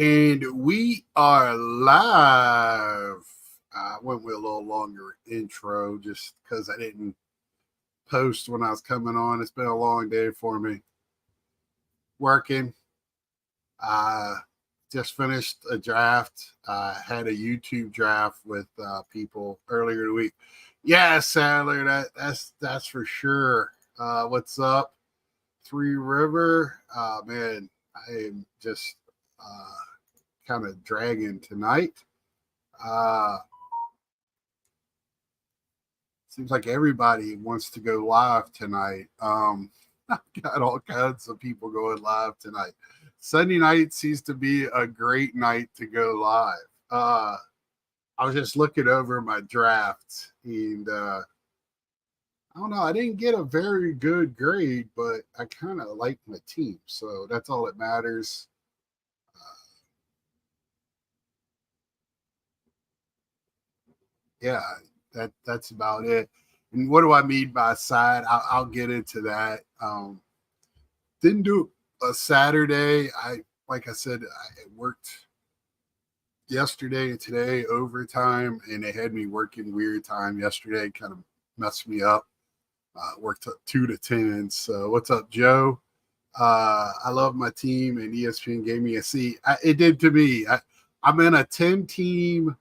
And we are live. I went with a little longer intro just because I didn't post when I was coming on. It's been a long day for me. Working. I just finished a draft. I had a YouTube draft with people earlier in the week. Yeah, Sadler, that's for sure. What's up? Three River. Man, I am just kind of dragging tonight. Uh, Seems like everybody wants to go live tonight. I've got all kinds of people going live tonight. Sunday night seems to be a great night to go live. I was just looking over my draft, and I don't know. I didn't get a very good grade, but I kind of like my team, so that's all that matters. Yeah, that's about it. And what do I mean by side? I'll get into that. Didn't do a Saturday. Like I said, I worked yesterday and today overtime, and they had me working weird time yesterday. Kind of messed me up. Worked up 2 to 10. So what's up, Joe? I love my team, and ESPN gave me a C. It did to me. I'm in a 10-team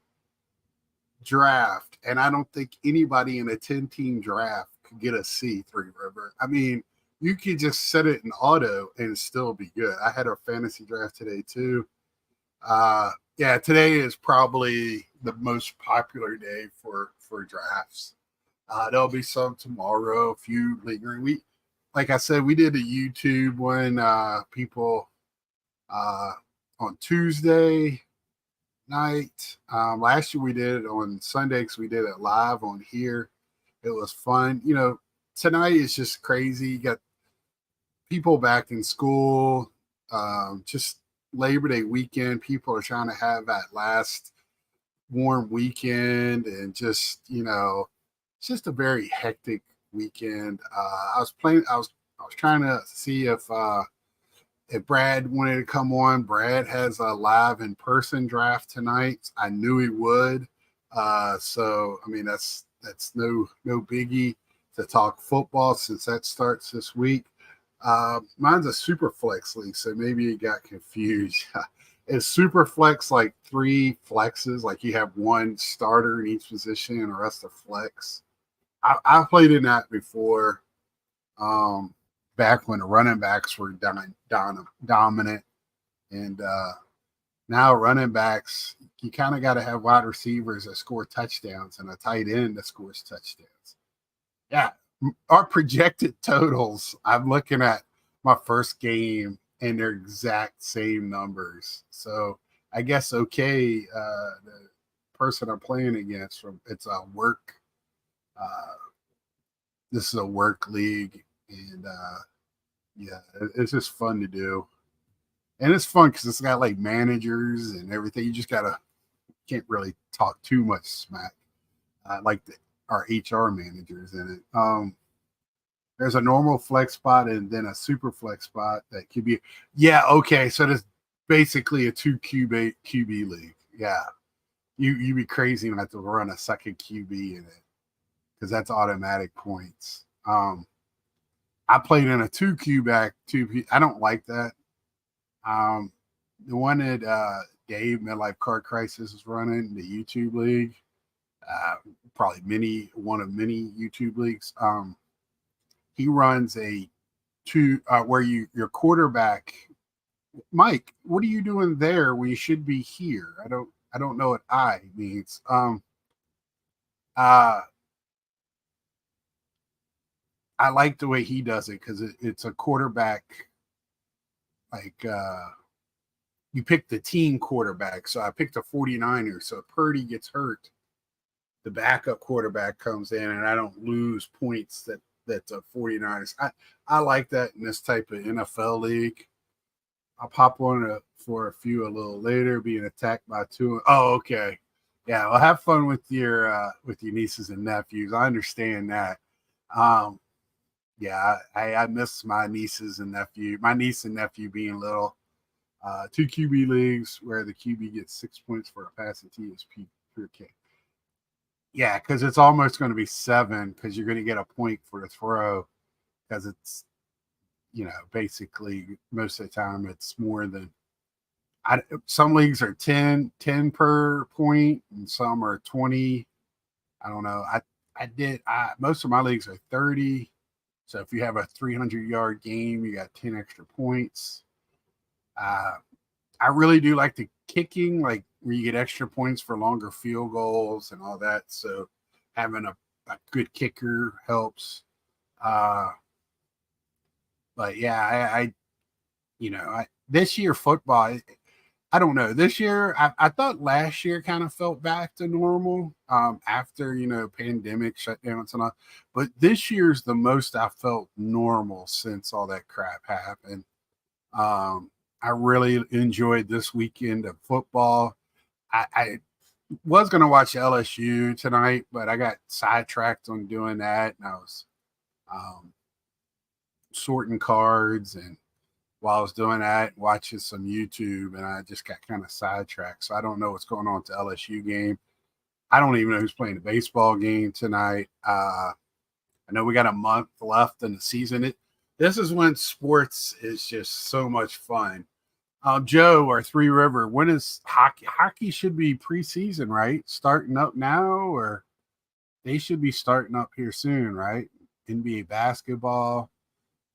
draft, and I don't think anybody in a 10-team draft could get a C, Three River. I mean, you could just set it in auto and still be good. I had a fantasy draft today too. Yeah, today is probably the most popular day for drafts. There'll be some tomorrow, a few lingering. Like I said, we did a YouTube one. People on Tuesday night. Last year we did it on Sunday because we did it live on here. It was fun. Tonight is just crazy. You got people back in school. Just Labor Day weekend. People are trying to have that last warm weekend, and it's just a very hectic weekend. I was trying to see if Brad wanted to come on. Brad has a live in person draft tonight. I knew he would. So I mean that's no biggie to talk football since that starts this week. Mine's a super flex league, so maybe you got confused. Is super flex like three flexes? Like you have one starter in each position and the rest are flex? I played in that before. Um, Back when the running backs were dominant, and now running backs, you kind of got to have wide receivers that score touchdowns and a tight end that scores touchdowns. Yeah, our projected totals. I'm looking at my first game, and they're exact same numbers. So I guess the person I'm playing against from it's a work. Uh, this is a work league, and yeah, it's just fun to do, and it's fun because it's got like managers and everything. You just gotta can't really talk too much smack, like our HR managers in it. There's a normal flex spot and then a super flex spot that could be. Yeah, okay. So there's basically a two QB league. Yeah, you'd be crazy not to run a second QB in it because that's automatic points. I played in a two Q back two. I don't like that. Um, the one that Dave Midlife Car Crisis is running the YouTube league, uh, probably one of many YouTube leagues. He runs a two where your quarterback. Mike, what are you doing there when you should be here? I don't know what I means. Uh, I like the way he does it because it's a quarterback like you pick the team quarterback. So I picked the 49ers. So if Purdy gets hurt, the backup quarterback comes in and I don't lose points that the 49ers. I like that in this type of NFL league. I'll pop on for a few a little later, being attacked by two. Oh, okay. Yeah, well, have fun with your nieces and nephews. I understand that. Um, yeah, I miss my nieces and nephew. My niece and nephew being little. Two QB leagues where the QB gets 6 points for a pass and T is pure kick. Yeah, because it's almost going to be 7 because you're going to get a point for the throw because it's, basically most of the time it's more than some leagues are 10 per point and some are 20. I don't know. Most of my leagues are 30. So if you have a 300-yard game, you got 10 extra points. I really do like the kicking, like where you get extra points for longer field goals and all that. So having a good kicker helps. But yeah, this year football, I don't know. This year, I thought last year kind of felt back to normal after, pandemic shutdowns and all. But this year's the most I felt normal since all that crap happened. I really enjoyed this weekend of football. I was going to watch LSU tonight, but I got sidetracked on doing that. And I was sorting cards, and while I was doing that, watching some YouTube, and I just got kind of sidetracked. So I don't know what's going on with the LSU game. I don't even know who's playing the baseball game tonight. I know we got a month left in the season. This is when sports is just so much fun. Joe, or Three River, when is hockey? Hockey should be preseason, right? Starting up now, or they should be starting up here soon, right? NBA basketball.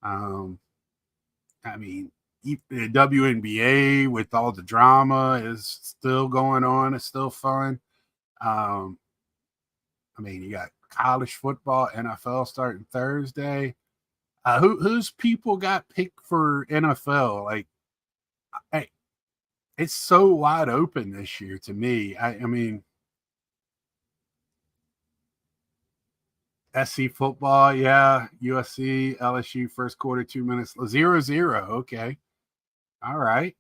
I mean, the WNBA with all the drama is still going on. It's still fun. I mean, you got college football, NFL starting Thursday. Whose people got picked for NFL? Like, it's so wide open this year to me. I mean, SC football, yeah. USC, LSU, first quarter, 2 minutes, 0-0. Okay. All right.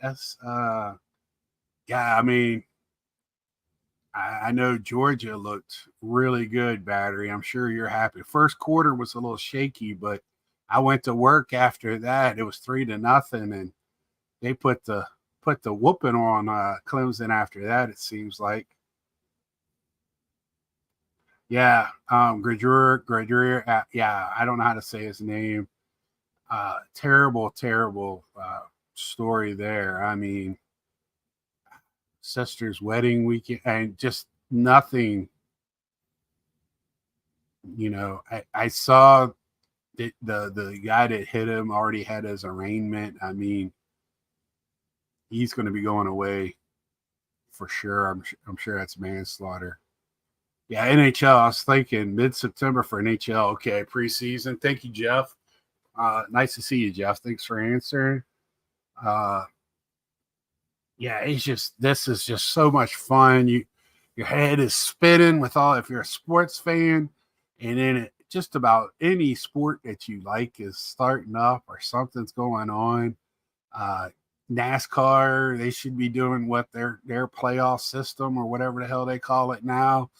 That's yeah, I mean, I know Georgia looked really good, Battery. I'm sure you're happy. First quarter was a little shaky, but I went to work after that. It was 3-0, and they put the whooping on Clemson after that, it seems like. Yeah, Gradure, yeah, I don't know how to say his name. Terrible story there. I mean, sister's wedding weekend and just nothing. I saw the guy that hit him already had his arraignment. I mean, he's going to be going away for sure. I'm sure that's manslaughter. Yeah, NHL. I was thinking mid-September for NHL. Okay, preseason. Thank you, Jeff. Nice to see you, Jeff. Thanks for answering. Yeah, this is just so much fun. Your head is spinning with all, if you're a sports fan, and then just about any sport that you like is starting up or something's going on. NASCAR, they should be doing what their playoff system or whatever the hell they call it now.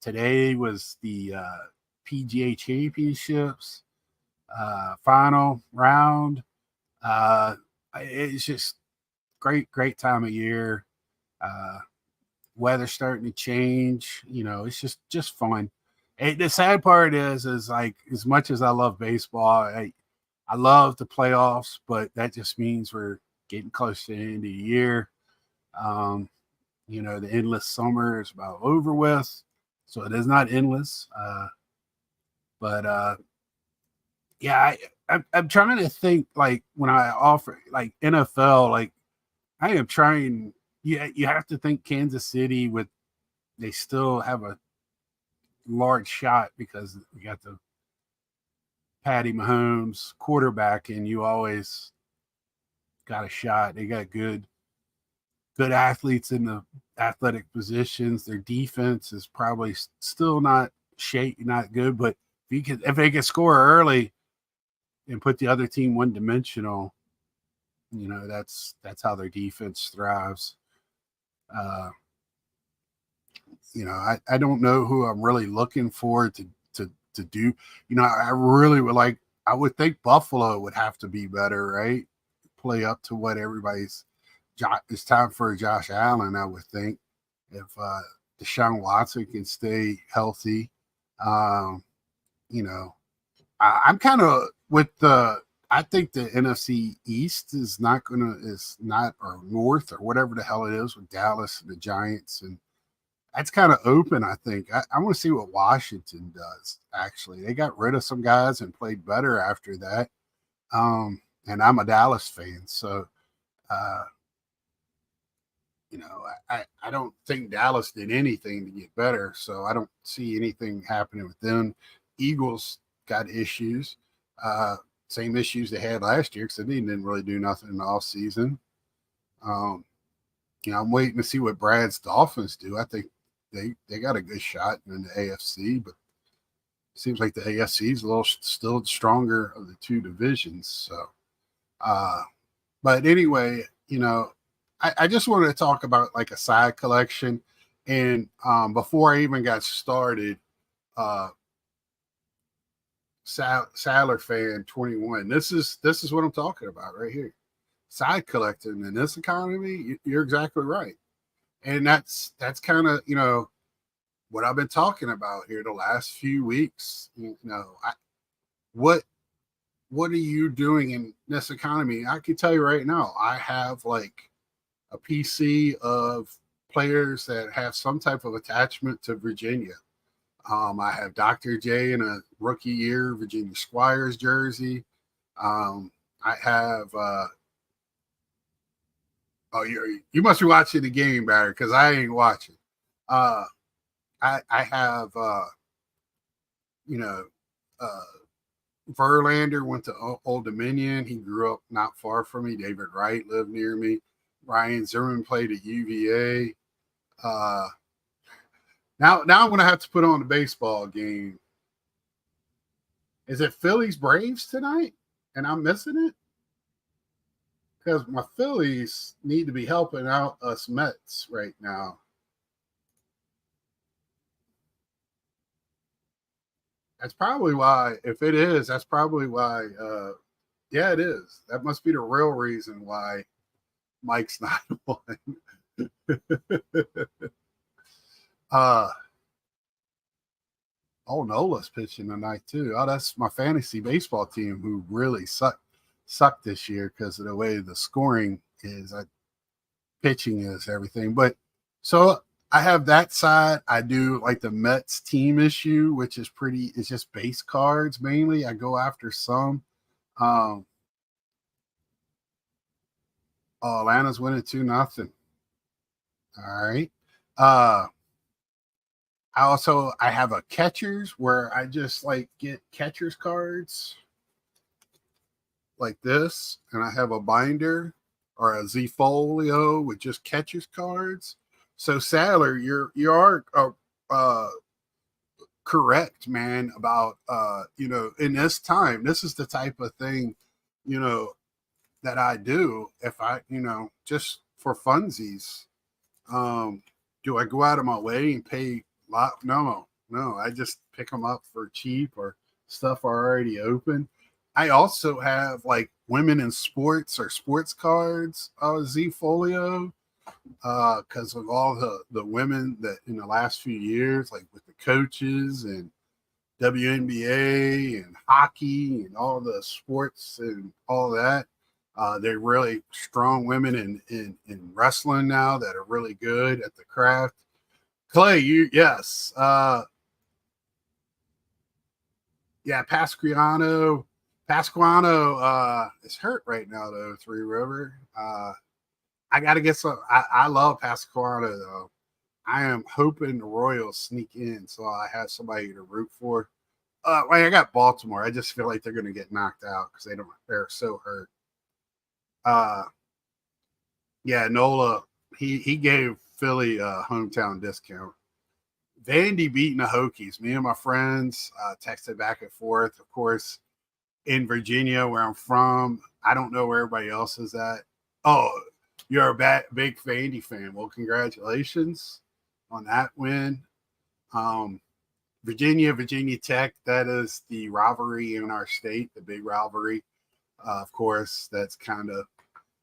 Today was the PGA Championships final round. It's just great time of year. Weather starting to change. It's just fun. The sad part is like, as much as I love baseball, I love the playoffs, but that just means we're getting close to the end of the year. The endless summer is about over with, so it is not endless. But yeah, I'm trying to think, like, when I offer like NFL, like I am trying. You have to think Kansas City they still have a large shot because we got the Patty Mahomes quarterback, and you always got a shot. They got good athletes in the athletic positions. Their defense is probably still not good, but if they can score early and put the other team one-dimensional, that's how their defense thrives. I don't know who I'm really looking for to do. I really would like. I would think Buffalo would have to be better, right? play up to what everybody's. It's time for Josh Allen, I would think, if Deshaun Watson can stay healthy. Um, you know, I'm kind of with the. I think the NFC East is not or North or whatever the hell it is with Dallas and the Giants, and that's kind of open. I think I want to see what Washington does. Actually, they got rid of some guys and played better after that. And I'm a Dallas fan, so uh, I don't think Dallas did anything to get better, so I don't see anything happening with them. Eagles got issues, uh, same issues they had last year because they didn't really do nothing in the off season. Um, I'm waiting to see what Brad's Dolphins do. I think they got a good shot in the AFC, but it seems like the AFC is a little still stronger of the two divisions. So, but anyway, I just wanted to talk about like a side collection. And before I even got started, Sailor Fan 21. This is what I'm talking about right here. Side collecting in this economy, you're exactly right. And that's kind of what I've been talking about here the last few weeks. What are you doing in this economy? I can tell you right now, I have like a PC of players that have some type of attachment to Virginia. I have Dr. J in a rookie year Virginia Squires jersey. I have you must be watching the game, Barry, because I ain't watching. I have Verlander went to Old Dominion. He grew up not far from me. David Wright lived near me. Ryan Zimmerman played at UVA. Now I'm going to have to put on the baseball game. Is it Phillies Braves tonight? And I'm missing it? Because my Phillies need to be helping out us Mets right now. That's probably why, if it is, that's probably why, yeah, it is. That must be the real reason why Mike's not on. Nola's pitching tonight too. Oh, that's my fantasy baseball team who really sucked this year because of the way the scoring is. Pitching is everything. But so I have that side. I do like the Mets team issue, which is it's just base cards mainly. I go after some. Atlanta's winning 2-0. All right. I have a catchers where I just like get catchers cards like this, and I have a binder or a Z folio with just catchers cards. So Sadler, you are correct, man, about in this time, this is the type of thing, that I do if I, just for funsies. Do I go out of my way and pay a lot? No, I just pick them up for cheap or stuff already open. I also have like women in sports or sports cards, Z folio, because of all the women that in the last few years, like with the coaches and WNBA and hockey and all the sports and all that. They're really strong women in wrestling now that are really good at the craft. Clay, yes. Yeah, Pasquano is hurt right now though, Three River. I gotta get some. I love Pasquano though. I am hoping the Royals sneak in so I have somebody to root for. I got Baltimore. I just feel like they're gonna get knocked out because they're so hurt. Yeah, Nola, he gave Philly a hometown discount. Vandy beating the Hokies. Me and my friends texted back and forth. Of course, in Virginia, where I'm from, I don't know where everybody else is at. Oh, you're a big Vandy fan. Well, congratulations on that win. Virginia Tech, that is the rivalry in our state, the big rivalry. Of course, that's kind of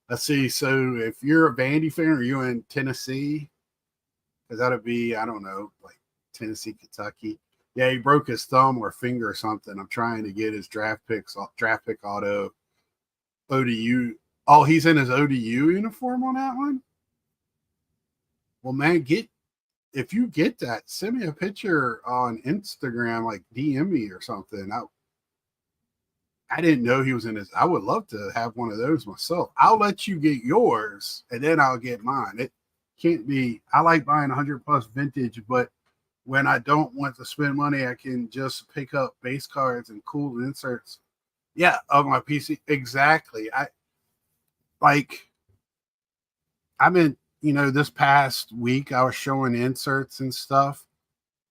Let's see. So if you're a Vandy fan, are you in Tennessee? Because that'd be, I don't know, like Tennessee, Kentucky. Yeah, he broke his thumb or finger or something. I'm trying to get his draft pick auto ODU. Oh, he's in his ODU uniform on that one. Well, man, if you get that, send me a picture on Instagram, like DM me or something. I didn't know he was in his. I would love to have one of those myself. I'll let you get yours, and then I'll get mine. It can't be. I like buying 100+ vintage, but when I don't want to spend money, I can just pick up base cards and cool inserts. Yeah, of my PC. Exactly. I like. I'm in. This past week I was showing inserts and stuff.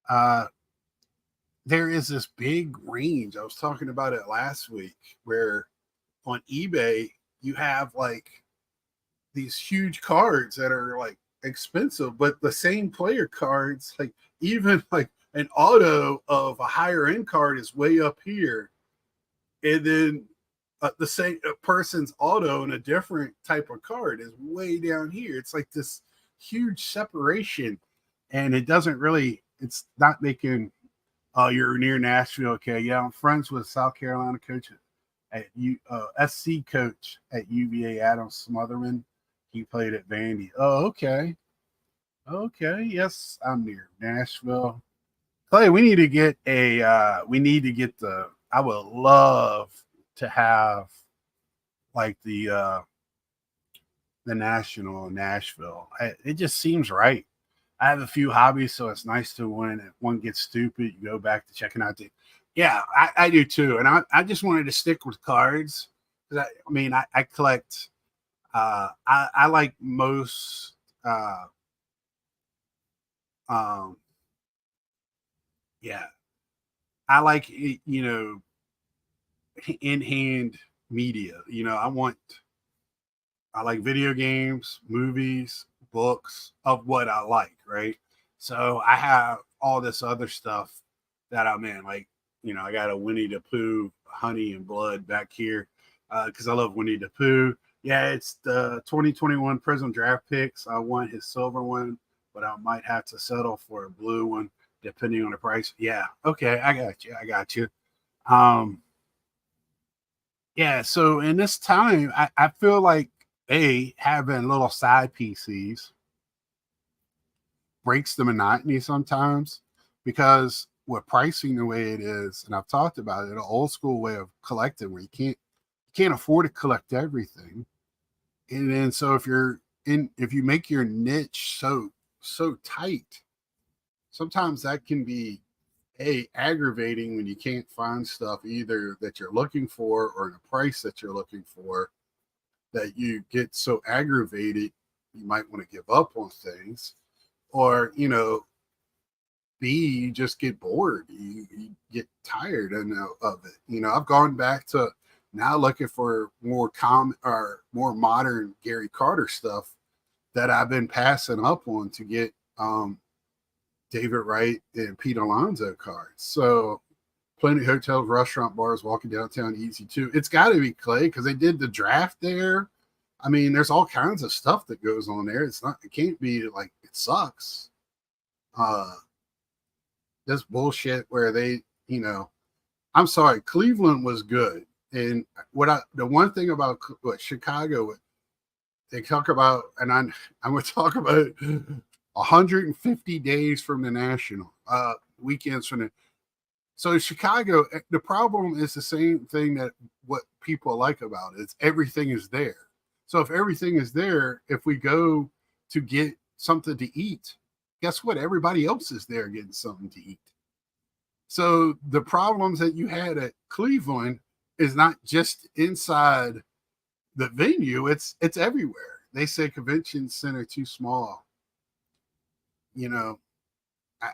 Uh, there is this big range. I was talking about it last week, where on eBay you have like these huge cards that are like expensive, but the same player cards, like even like an auto of a higher end card is way up here, and then the same person's auto and a different type of card is way down here. It's like this huge separation, and it doesn't really. It's not making. Oh, you're near Nashville. Okay, yeah, I'm friends with South Carolina coach at SC coach at UVA, Adam Smotherman. He played at Vandy. Oh, okay. Okay. Yes, I'm near Nashville. Clay, we need to get I would love to have like the national in Nashville. It just seems right. I have a few hobbies, so it's nice to when one gets stupid, you go back to checking out the. Yeah, I do too, and I just wanted to stick with cards. I collect. I like most. Um, yeah, I like in hand media. I like video games, movies, books of what I like, right? So I have all this other stuff that I'm in. Like, I got a Winnie the Pooh, Honey and Blood back here because I love Winnie the Pooh. Yeah, it's the 2021 Prism draft picks. I want his silver one, but I might have to settle for a blue one depending on the price. Yeah, okay, I got you. I got you. Um, yeah, so in this time, I feel like having little side PCs breaks the monotony sometimes because with pricing the way it is, and I've talked about it, an old school way of collecting where you can't afford to collect everything. And then so if you make your niche so tight, sometimes that can be aggravating when you can't find stuff either that you're looking for or in a price that you're looking for, that you get so aggravated you might want to give up on things, or b you just get bored, you get tired of it. I've gone back to now looking for more common or more modern Gary Carter stuff that I've been passing up on to get David Wright and Pete Alonso cards. So plenty of hotels, restaurant, bars, walking downtown easy too. It's got to be Clay because they did the draft there. I mean, there's all kinds of stuff that goes on there. It can't be like it sucks. Uh, this bullshit where I'm sorry, Cleveland was good. And the one thing about what Chicago, they talk about, and I'm going to talk about 150 days from the national weekends from the. So Chicago, the problem is the same thing that what people like about it. It's everything is there. So if everything is there, if we go to get something to eat, guess what? Everybody else is there getting something to eat. So the problems that you had at Cleveland is not just inside the venue, it's everywhere. They say convention center too small. I,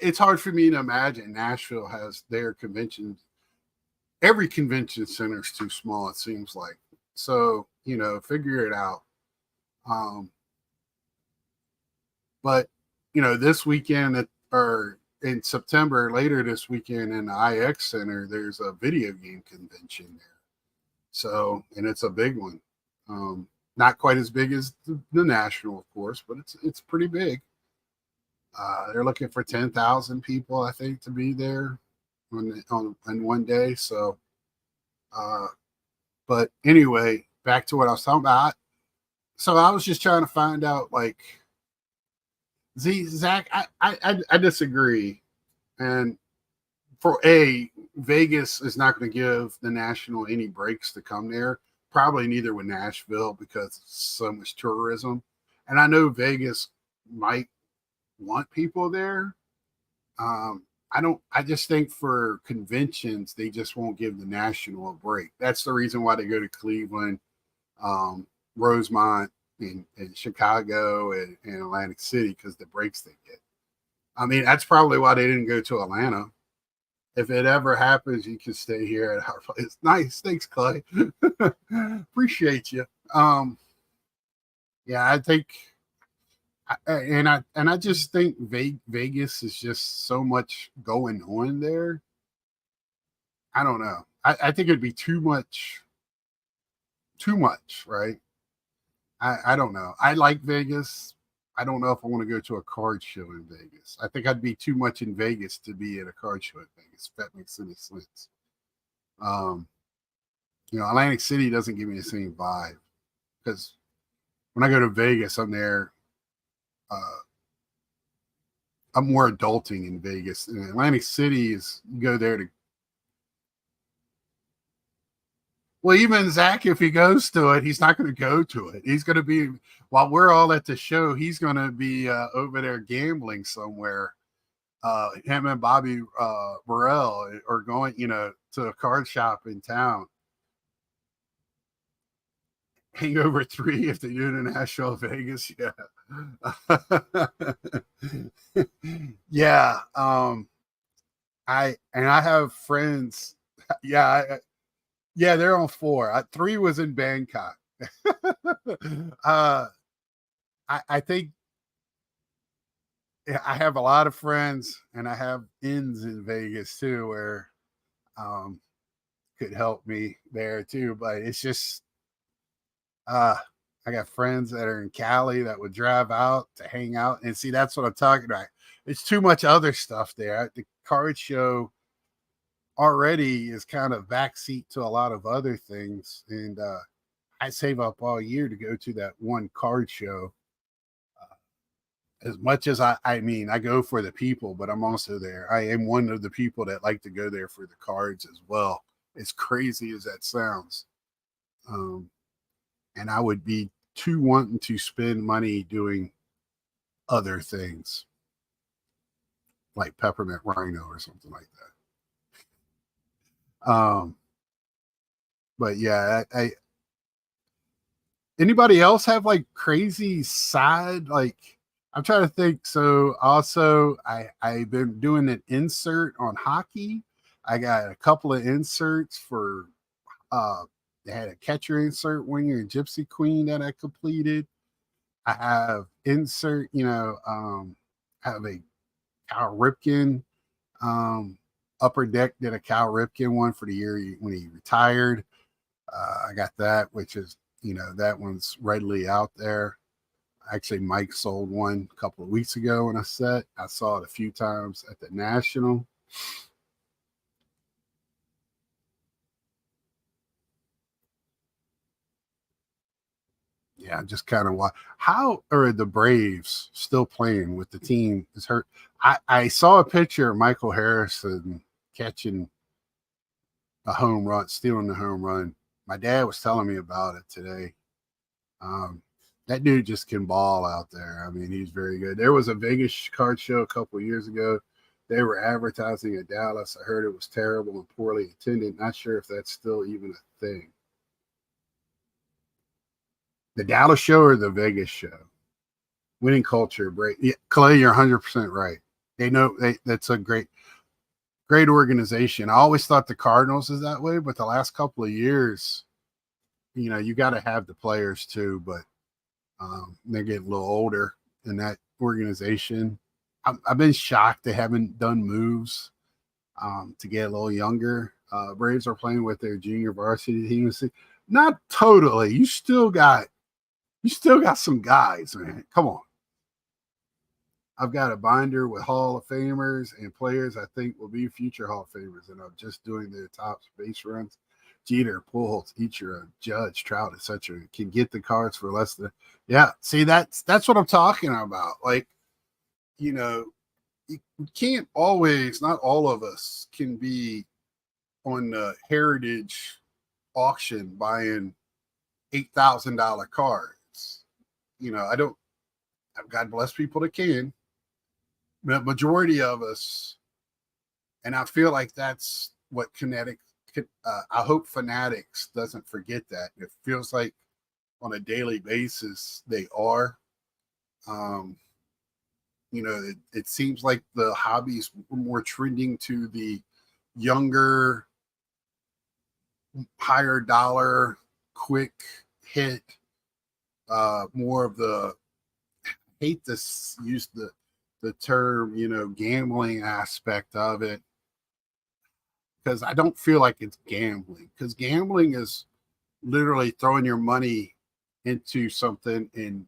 it's hard for me to imagine Nashville has their convention. Every convention center is too small, it seems like. So, figure it out. But, this weekend or in September, later this weekend in the IX Center, there's a video game convention there. So, and it's a big one. Not quite as big as the National, of course, but it's pretty big. They're looking for 10,000 people, I think, to be there on one day. So, uh, but anyway, back to what I was talking about. So I was just trying to find out, like, Zach, I disagree, and for Vegas is not going to give the National any breaks to come there. Probably neither would Nashville because so much tourism, and I know Vegas might want people there. I don't. I just think for conventions, they just won't give the National a break. That's the reason why they go to Cleveland, Rosemont, and Chicago, and Atlantic City, because the breaks they get. I mean, that's probably why they didn't go to Atlanta. If it ever happens, you can stay here at our place. Nice, thanks, Clay. Appreciate you. Yeah, I think I just think Vegas is just so much going on there. I don't know. I think it'd be too much, right? I don't know. I like Vegas. I don't know if I want to go to a card show in Vegas. I think I'd be too much in Vegas to be at a card show in Vegas, if that makes any sense. Um, Atlantic City doesn't give me the same vibe because when I go to Vegas, I'm there. I'm more adulting in Vegas. In Atlantic City is you go there to. Well, even Zach, if he goes to it, he's not going to go to it. He's going to be while we're all at the show. He's going to be over there gambling somewhere. Him and Bobby Burrell are going, to a card shop in town. Hangover 3 if they do International Vegas, yeah. Yeah. I have friends. Yeah, they're on 4. 3 was in Bangkok. I think I have a lot of friends, and I have ins in Vegas too, where could help me there too. But it's just I got friends that are in Cali that would drive out to hang out, and see that's what I'm talking about. It's too much other stuff there. The card show already is kind of backseat to a lot of other things, and I save up all year to go to that one card show. As much as I mean, I go for the people, but I'm also there. I am one of the people that like to go there for the cards as well. As crazy as that sounds, and I would be too wanting to spend money doing other things like Peppermint Rhino or something like that. But yeah, I anybody else have like crazy side like I'm trying to think. So also I've been doing an insert on hockey. I got a couple of inserts for they had a catcher insert one year, Gypsy Queen that I completed. I have insert, I have a Cal Ripken upper deck did a Cal Ripken one for the year when he retired. I got that, which is, that one's readily out there. Actually, Mike sold one a couple of weeks ago in a set. I saw it a few times at the National. Yeah, just kind of why. How are the Braves still playing with the team is hurt? I saw a picture of Michael Harrison catching a home run, stealing the home run. My dad was telling me about it today. That dude just can ball out there. I mean, he's very good. There was a Vegas card show a couple of years ago. They were advertising at Dallas. I heard it was terrible and poorly attended. Not sure if that's still even a thing. The Dallas show or the Vegas show? Winning culture, break. Yeah, Clay, you're 100% right. They know that's a great organization. I always thought the Cardinals is that way, but the last couple of years, you got to have the players too. But they're getting a little older in that organization. I've been shocked they haven't done moves to get a little younger. Braves are playing with their junior varsity team. Not totally. You still got some guys, man. Come on. I've got a binder with Hall of Famers and players I think will be future Hall of Famers, and I'm just doing their top base runs. Jeter, Pujols, Ichiro, Judge, Trout, etc. Can get the cards for less than. Yeah, see, that's what I'm talking about. Like, you know, you can't always. Not all of us can be on the Heritage auction buying $8,000 cards. You know, I don't. God bless people that can. The majority of us, and I feel like that's what Kinetic. I hope Fanatics doesn't forget that. It feels like on a daily basis they are. You know, it seems like the hobby's more trending to the younger, higher dollar, quick hit. More of the, I hate to use the term, you know, gambling aspect of it, because I don't feel like it's gambling, because gambling is literally throwing your money into something in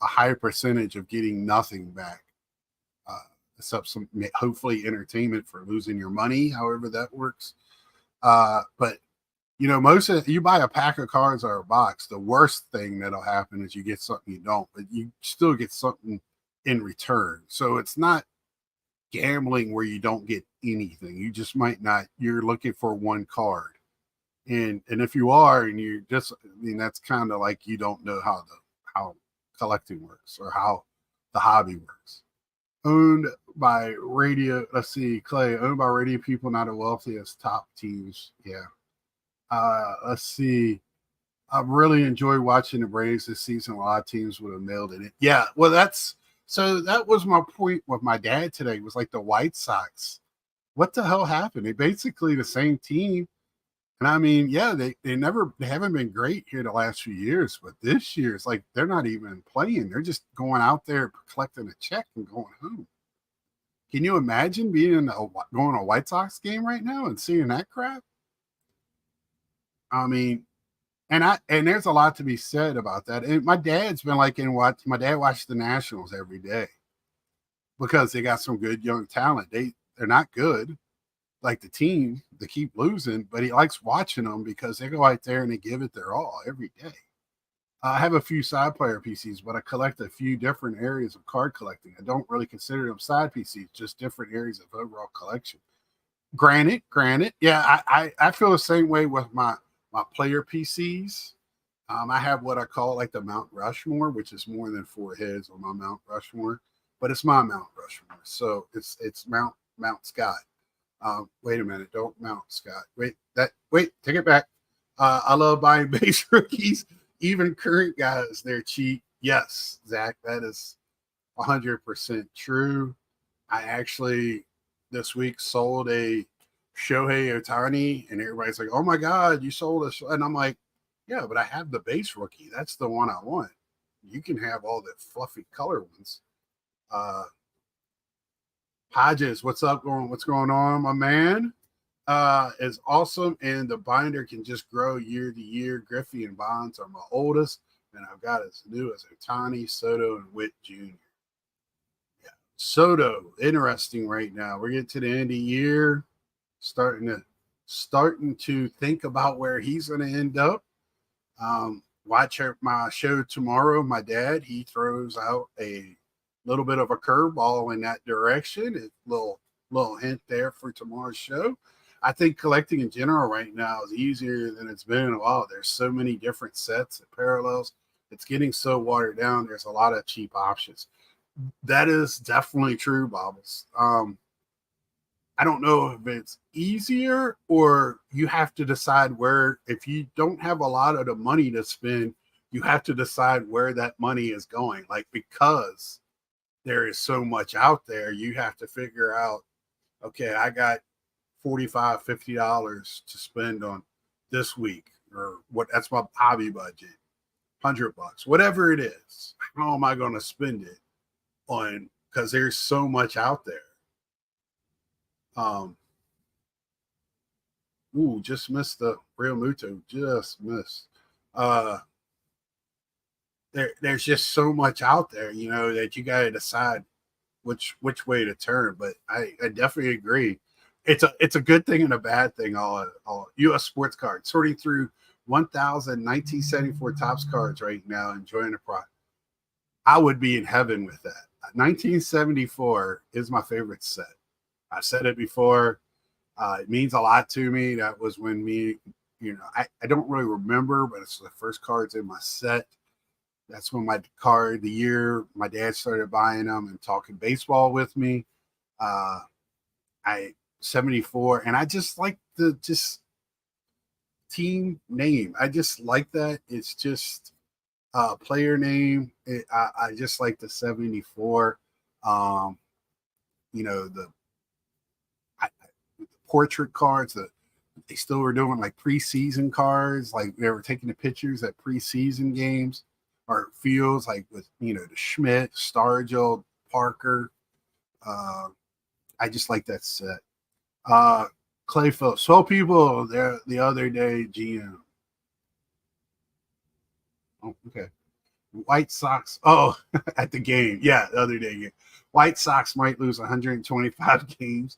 a high percentage of getting nothing back, except some hopefully entertainment for losing your money, however that works. But you know, you buy a pack of cards or a box, the worst thing that'll happen is you get something you don't, but you still get something in return. So it's not gambling where you don't get anything. You just might not, you're looking for one card. And if you are, and you just, I mean, that's kind of like you don't know how collecting works or how the hobby works. Owned by radio, let's see, Clay, owned by radio people, not the wealthiest top teams. Yeah. Let's see. I really enjoyed watching the Braves this season. A lot of teams would have nailed it. Yeah, well, that was my point with my dad today. Was like the White Sox. What the hell happened? They basically the same team. And I mean, yeah, they haven't been great here the last few years, but this year it's like they're not even playing. They're just going out there collecting a check and going home. Can you imagine going to a White Sox game right now and seeing that crap? I mean, and there's a lot to be said about that. And my dad's been like my dad watched the Nationals every day because they got some good young talent. They're not good like the team, they keep losing, but he likes watching them because they go out there and they give it their all every day. I have a few side player PCs, but I collect a few different areas of card collecting. I don't really consider them side PCs, just different areas of overall collection. Granted, yeah, I feel the same way with my player PCs. I have what I call like the Mount Rushmore, which is more than 4 heads on my Mount Rushmore, but it's my Mount Rushmore, so it's Mount Scott. Wait a minute, don't Mount Scott. Wait, take it back. I love buying base rookies, even current guys. They're cheap. Yes, Zach, that is 100% true. I actually this week sold a Shohei Ohtani, and everybody's like, "Oh my God, you sold us!" And I'm like, "Yeah, but I have the base rookie. That's the one I want. You can have all the fluffy color ones." Hodges, what's up? What's going on, my man? Is awesome, and the binder can just grow year to year. Griffey and Bonds are my oldest, and I've got as new as Ohtani, Soto, and Witt Jr. Yeah, Soto, interesting right now. We're getting to the end of the year, starting to think about where he's going to end up. Watch my show tomorrow. My dad, he throws out a little bit of a curveball in that direction. A little hint there for tomorrow's show. I think collecting in general right now is easier than it's been in a while. There's so many different sets and parallels. It's getting so watered down. There's a lot of cheap options. That is definitely true, Bobbles. I don't know if it's easier or you have to decide where, if you don't have a lot of the money to spend, you have to decide where that money is going. Like, because there is so much out there, you have to figure out, okay, I got $45, $50 to spend on this week, or what, that's my hobby budget, $100, whatever it is. How am I going to spend it on? Because there's so much out there. Ooh, just missed the Real Muto. Just missed. There's just so much out there, that you got to decide which way to turn. But I definitely agree. It's a good thing and a bad thing. All U.S. sports cards, sorting through 1974 Topps cards right now, enjoying the product. I would be in heaven with that. 1974 is my favorite set. I've said it before. It means a lot to me. That was when I don't really remember, but it's the first cards in my set. That's when the year my dad started buying them and talking baseball with me. 74, and I just like the team name. I just like that. It's just player name. I just like the 74. The portrait cards. They still were doing like preseason cards. Like they were taking the pictures at preseason games or fields, like with the Schmidt, Stargell, Parker. I just like that set. Clay Phillips. So people there the other day, GM. Oh, okay. White Sox. Oh, at the game. Yeah, the other day. Yeah. White Sox might lose 125 games.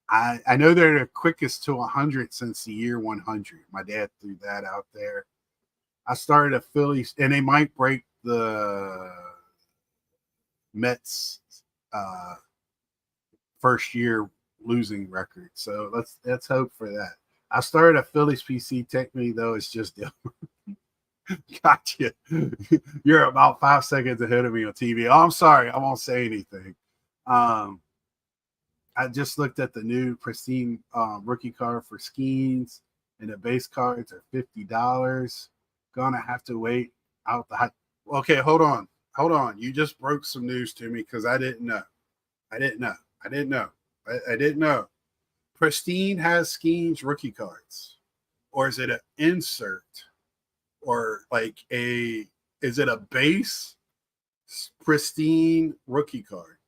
I know they're the quickest to 100 since the year 100. My dad threw that out there. I started a Phillies, and they might break the Mets first year losing record. So let's hope for that. I started a Phillies PC. Technically, though, it's just gotcha. You're about 5 seconds ahead of me on TV. Oh, I'm sorry. I won't say anything. I just looked at the new pristine rookie card for Skeens, and the base cards are $50. Gonna have to wait out the hot. Okay, hold on. You just broke some news to me because I didn't know. I didn't know. Pristine has Skeens rookie cards, or is it an insert, or like is it a base pristine rookie card?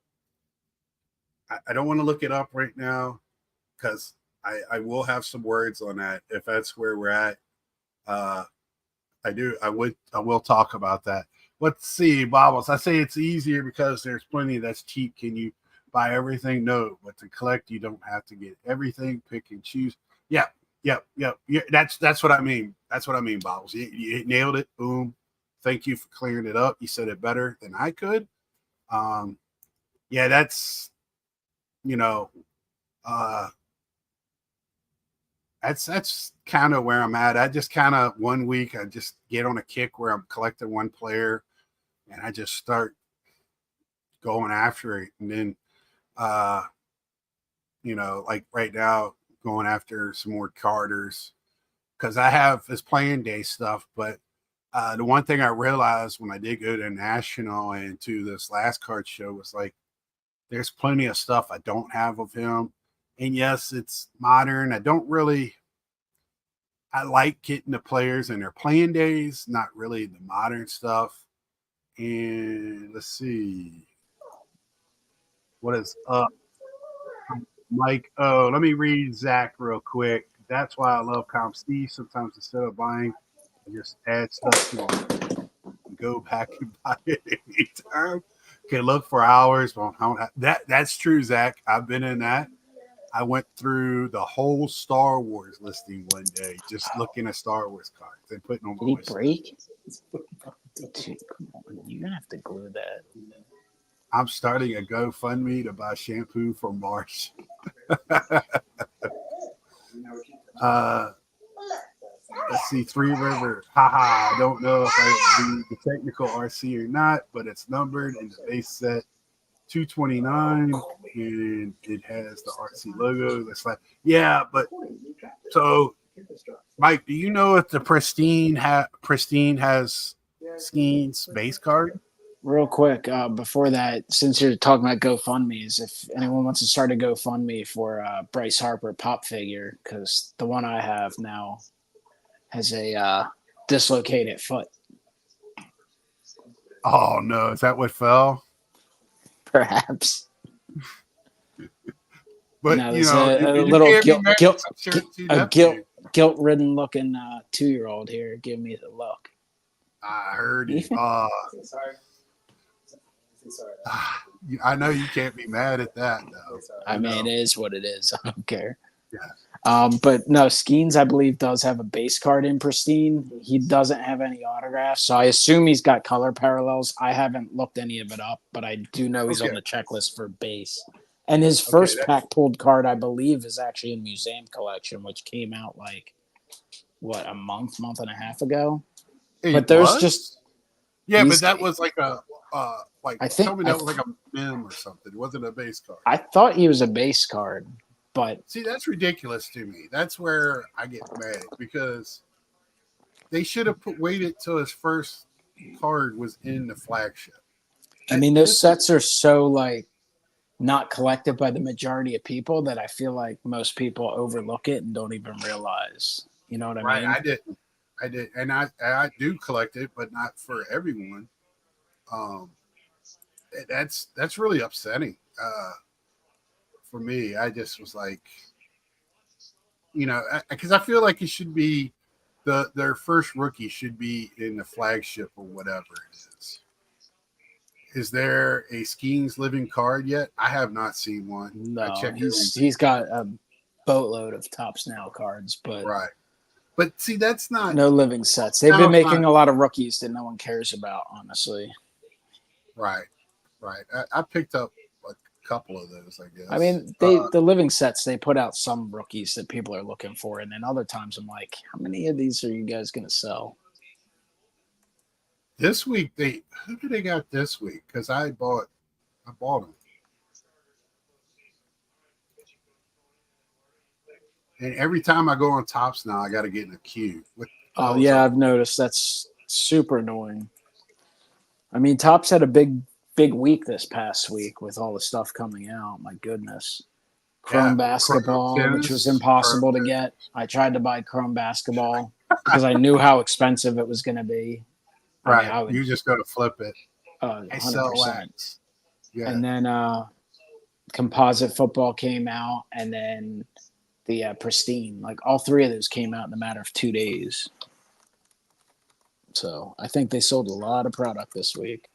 I don't want to look it up right now because I will have some words on that if that's where we're at. I will talk about that. Let's see, Bobbles. I say it's easier because there's plenty that's cheap. Can you buy everything? No, but to collect, you don't have to get everything. Pick and choose. Yeah. That's what I mean. That's what I mean, Bobbles. You nailed it. Boom. Thank you for clearing it up. You said it better than I could. Yeah, that's. That's kind of where I'm at. I just kind of 1 week, I just get on a kick where I'm collecting one player and I just start going after it. And then, like right now, going after some more Carters because I have this playing day stuff. But the one thing I realized when I did go to National and to this last card show was like, there's plenty of stuff I don't have of him. And yes, it's modern. I like getting the players in their playing days, not really the modern stuff. And let's see. What is up, Mike? Oh, let me read Zach real quick. That's why I love Comp Steve. Sometimes instead of buying, I just add stuff to it. Go back and buy it anytime. Can look for hours. That's true, Zach. I've been in that. I went through the whole Star Wars listing one day, just looking at Star Wars cards and putting on. Did he break? Dude, come on, you're gonna have to glue that. I'm starting a GoFundMe to buy shampoo for March. Let's see, Three River. Haha, I don't know if I do the technical RC or not, but it's numbered in the base set 229, and it has the RC logo. That's like, yeah, but so, Mike, do you know if the Pristine has Skeens base card? Real quick, before that, since you're talking about GoFundMe's, if anyone wants to start a GoFundMe for Bryce Harper pop figure, because the one I have now has a dislocated foot. Oh no, is that what fell? Perhaps. But no, you know, a little guilt-ridden looking 2-year-old here give me the look. I heard it. Sorry. I know you can't be mad at that though. I You mean, know. it is what it is. I don't care. Yeah. But no, Skeens, I believe, does have a base card in pristine. He doesn't have any autographs, so I assume he's got color parallels. I haven't looked any of it up, but I do know he's on Okay. the checklist for base. And his Okay, first that- pack pulled card, I believe, is actually in Museum Collection, which came out like a month and a half ago. It But there's was? just Yeah, but he's- that was like I think- tell me that was like a mem or something. It wasn't a base card. I thought he was a base card, but See, that's ridiculous to me. That's where I get mad because they should have waited till his first card was in the flagship. I mean, those sets are so like not collected by the majority of people that I feel like most people overlook it and don't even realize. You know what I Right, mean? I did, and I do collect it, but not for everyone. That's really upsetting. For me, I just was like, because I feel like it should be their first rookie should be in the flagship or whatever it is. Is there a Skeens living card yet? I have not seen one. No, I checked he's got a boatload of Tops Now cards, but right, but see, that's not no living sets. They've No, been it's making not. a lot of rookies that no one cares about, honestly. right. I picked up a couple of those, I guess. I mean, the living sets, they put out some rookies that people are looking for, and then other times I'm like, how many of these are you guys going to sell? This week who do they got this week? Because I bought them. And every time I go on Tops Now, I got to get in a queue. Oh yeah, I've noticed. That's super annoying. I mean, Topps had a big week this past week with all the stuff coming out. My goodness. Chrome basketball, Chrome which was tennis, impossible to Chrome get. I tried to buy Chrome basketball because I knew how expensive it was going to be. I Right. mean, I would, You just go to flip it. 100%. SLX. Yeah. And then composite football came out, and then the pristine. Like all three of those came out in a matter of 2 days. So I think they sold a lot of product this week.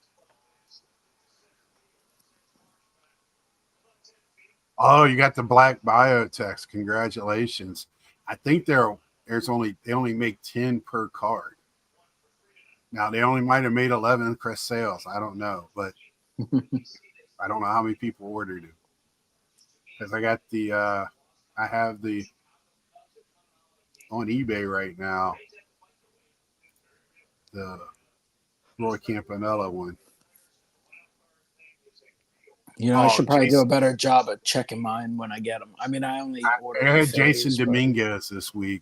Oh, you got the black biotex. Congratulations. I think they only make 10 per card. Now they only might have made 11 Chris sales. I don't know, but I don't know how many people ordered it. Because I got I have the on eBay right now, the Roy Campanella one. You know, I should probably do Jason. a better job of checking mine when I get them. I mean, I only ordered. I had the Jason Phillies, but- Dominguez this week,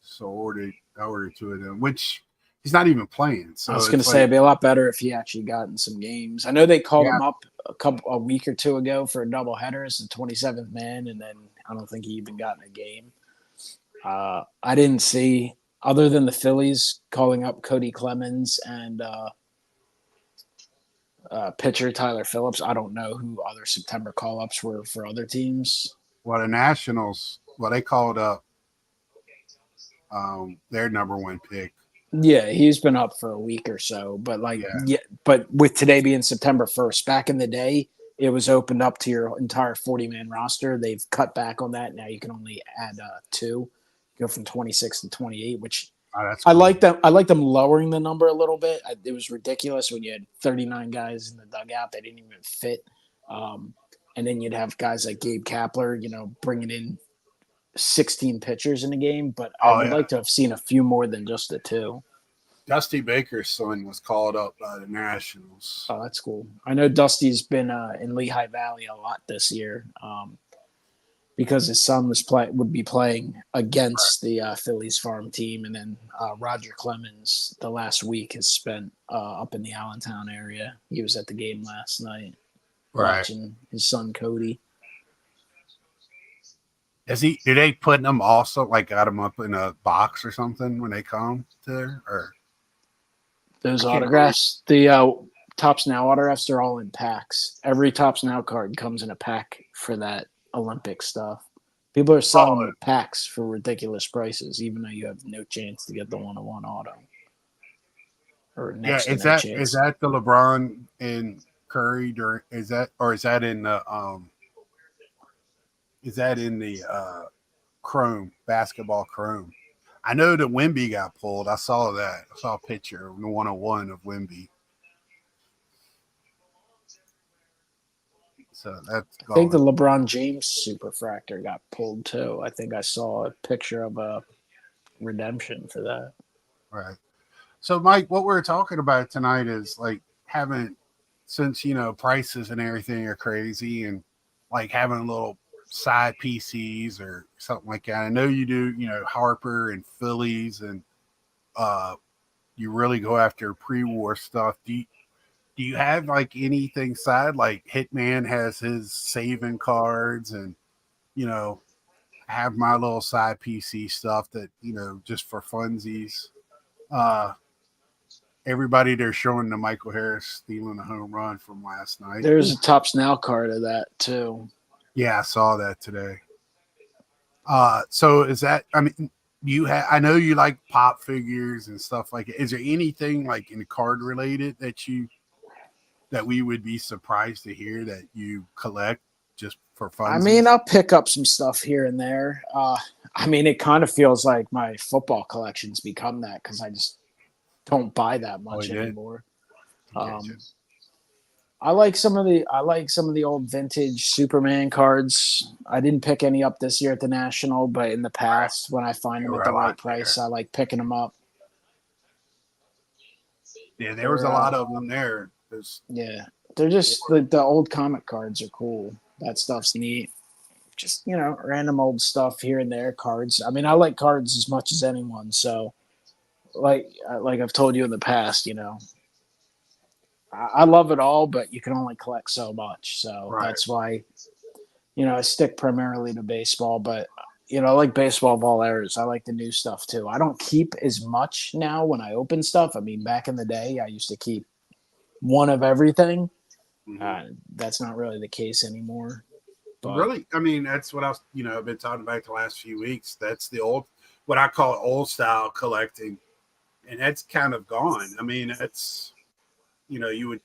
so I ordered two of them, which he's not even playing. So I was going to say it'd be a lot better if he actually got in some games. I know they called him up a week or two ago for a doubleheader as the 27th man, and then I don't think he even got in a game. I didn't see, other than the Phillies calling up Cody Clemens and pitcher Tyler Phillips. I don't know who other September call-ups were for other teams. Well, the Nationals, they called up their number one pick. Yeah, he's been up for a week or so, but but with today being September 1st, back in the day, it was opened up to your entire 40-man roster. They've cut back on that. Now you can only add 2, go from 26 to 28, which That's I cool. like them. I like them lowering the number a little bit. It was ridiculous when you had 39 guys in the dugout that didn't even fit, and then you'd have guys like Gabe Kapler, bringing in 16 pitchers in a game. But I would like to have seen a few more than just the 2. Dusty Baker's son was called up by the Nationals. Oh, that's cool. I know Dusty's been in Lehigh Valley a lot this year because his son would be playing against the Phillies farm team, and then Roger Clemens the last week has spent up in the Allentown area. He was at the game last night watching his son Cody. Do they put them also got them up in a box or something when they come to there? Or Those autographs, the Tops Now autographs, they're all in packs. Every Tops Now card comes in a pack for that Olympic stuff People are selling Oh, the packs for ridiculous prices, even though you have no chance to get the one-on-one auto, or yeah. next to Is no that chance. the LeBron and Curry during? Is that in the Is that in the Chrome basketball Chrome? I know that Wimby got pulled. I saw that. I saw a picture of the 101 of Wimby. So that's I think the gone. LeBron James Superfractor got pulled too. I think I saw a picture of a redemption for that. Right. So, Mike, what we're talking about tonight is like having, since prices and everything are crazy, and like having little side PCs or something like that. I know you do, Harper and Phillies, and uh, you really go after pre-war stuff. Do you have like anything side, like Hitman has his saving cards, and you know I have my little side PC stuff that just for funsies. Uh, Everybody they're showing the Michael Harris stealing a home run from last night. There's Ooh. a Tops Now card of that too. Yeah, I saw that today. So is that? I mean, I know you like pop figures and stuff like it. Is there anything like in card related that we would be surprised to hear that you collect just for I mean, funsies? I'll pick up some stuff here and there. I mean, it kind of feels like my football collection's become that because I just don't buy that Oh, much he did. anymore. He gets you. Um, I like some of the old vintage Superman cards. I didn't pick any up this year at the National, but in the Right. past, when I find There them at were the a right lot price, there. I like picking them up. Yeah, there was They're a lot of them there. There's yeah, they're just the old comic cards are cool. That stuff's neat. Just random old stuff here and there. Cards. I mean, I like cards as much as anyone. So like I've told you in the past, I love it all, but you can only collect so much. So right. that's why I stick primarily to baseball. But I like baseball of all eras. I like the new stuff too. I don't keep as much now when I open stuff. I mean, back in the day, I used to keep one of everything. Mm-hmm. That's not really the case anymore. But Really, I mean, that's what I've been talking about the last few weeks. That's the what I call old style collecting, and that's kind of gone. I mean, it's you would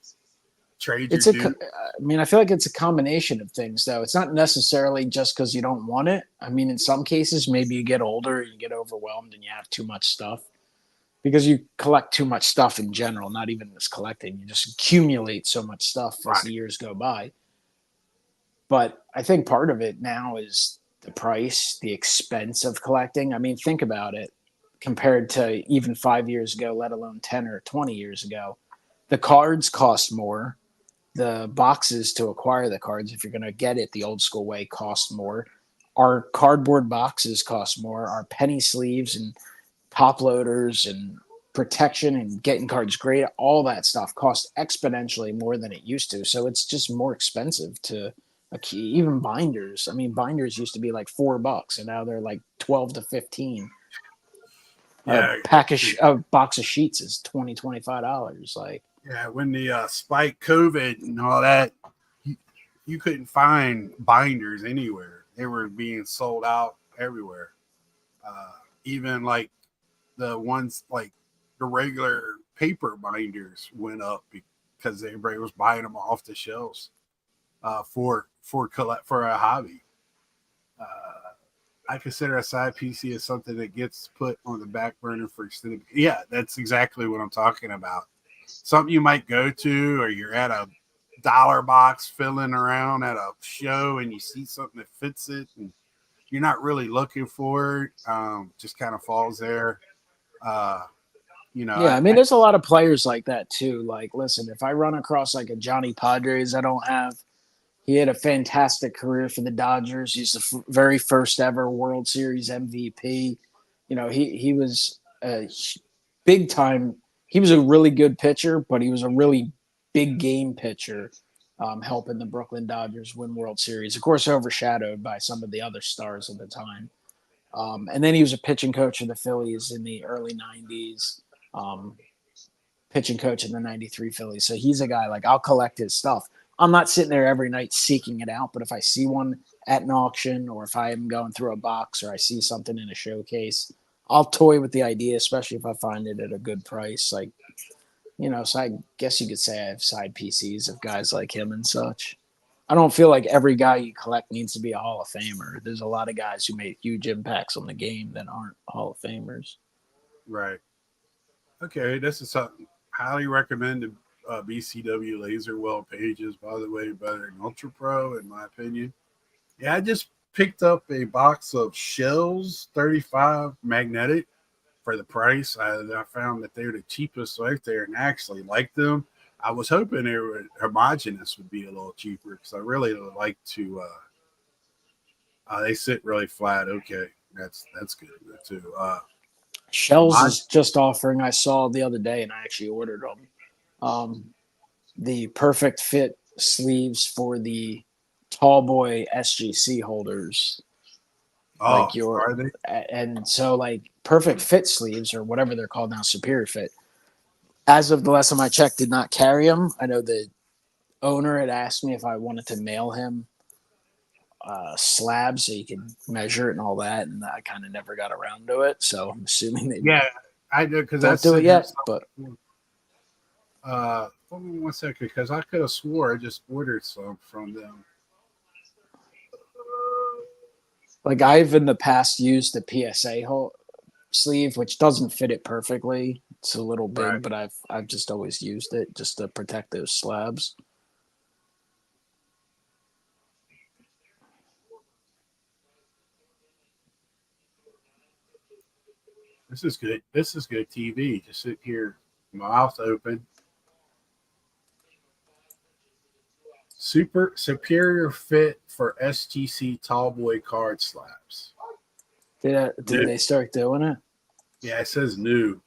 trade your it's a, dude. I mean, I feel like it's a combination of things, though. It's not necessarily just because you don't want it. I mean, in some cases, maybe you get older, you get overwhelmed, and you have too much stuff because you collect too much stuff in general. Not even just collecting, you just accumulate so much stuff as Right. the years go by. But I think part of it now is the price, the expense of collecting. I mean, think about it compared to even 5 years ago, let alone 10 or 20 years ago. The cards cost more. The boxes to acquire the cards, if you're going to get it the old school way, cost more. Our cardboard boxes cost more. Our penny sleeves and top loaders and protection and getting cards great, all that stuff costs exponentially more than it used to. So it's just more expensive to a key. Even binders. I mean, binders used to be like $4, and now they're like 12 to 15. Yeah. A box of sheets is $20 $25. Like, Yeah. When the spike COVID and all that, you couldn't find binders anywhere. They were being sold out everywhere. Even like the ones like the regular paper binders went up because everybody was buying them off the shelves for a hobby. Uh, I consider a side PC as something that gets put on the back burner for extended. Yeah, that's exactly what I'm talking about. Something you might go to, or you're at a dollar box filling around at a show and you see something that fits it, and you're not really looking for it. Just kind of falls there. Uh, yeah, I mean, there's a lot of players like that too. Like, listen, if I run across like a Johnny Padres I don't have, he had a fantastic career for the Dodgers. He's the very first ever World Series MVP. He was a big time. He was a really good pitcher, but he was a really big game pitcher, helping the Brooklyn Dodgers win World Series. Of course, overshadowed by some of the other stars of the time. And then he was a pitching coach of the Phillies in the early '90s. Um, Pitching coach in the '93 Phillies. So he's a guy like I'll collect his stuff. I'm not sitting there every night seeking it out, but if I see one at an auction, or if I'm going through a box or I see something in a showcase, I'll toy with the idea, especially if I find it at a good price. Like, so I guess you could say I have side PCs of guys like him and such. I don't feel like every guy you collect needs to be a Hall of Famer. There's a lot of guys who made huge impacts on the game that aren't Hall of Famers. Right. Okay, this is something highly recommended. BCW laser well pages, by the way, better than Ultra Pro in my opinion. Yeah, I just picked up a box of shells 35 magnetic for the price. I found that they're the cheapest right there, and I actually like them. I was hoping they were homogenous would be a little cheaper because I really like to. They sit really flat. Okay, that's good too. Shells is just offering. I saw the other day, and I actually ordered them. The perfect fit sleeves for the tall boy SGC holders. Oh, are they? And so like perfect fit sleeves or whatever they're called now, superior fit. As of the last time I checked, did not carry them. I know the owner had asked me if I wanted to mail him slabs so he could measure it and all that, and I kind of never got around to it. So I'm assuming they I do because don't do it yet. But 1 second, because I could have swore I just ordered some from them. Like I've in the past used the PSA sleeve, which doesn't fit it perfectly. It's a little big, Right. but I've just always used it just to protect those slabs. This is good. This is good TV. Just sit here, mouth open. Superior fit for SGC Tallboy card slabs. Did they start doing it? Yeah, it says new.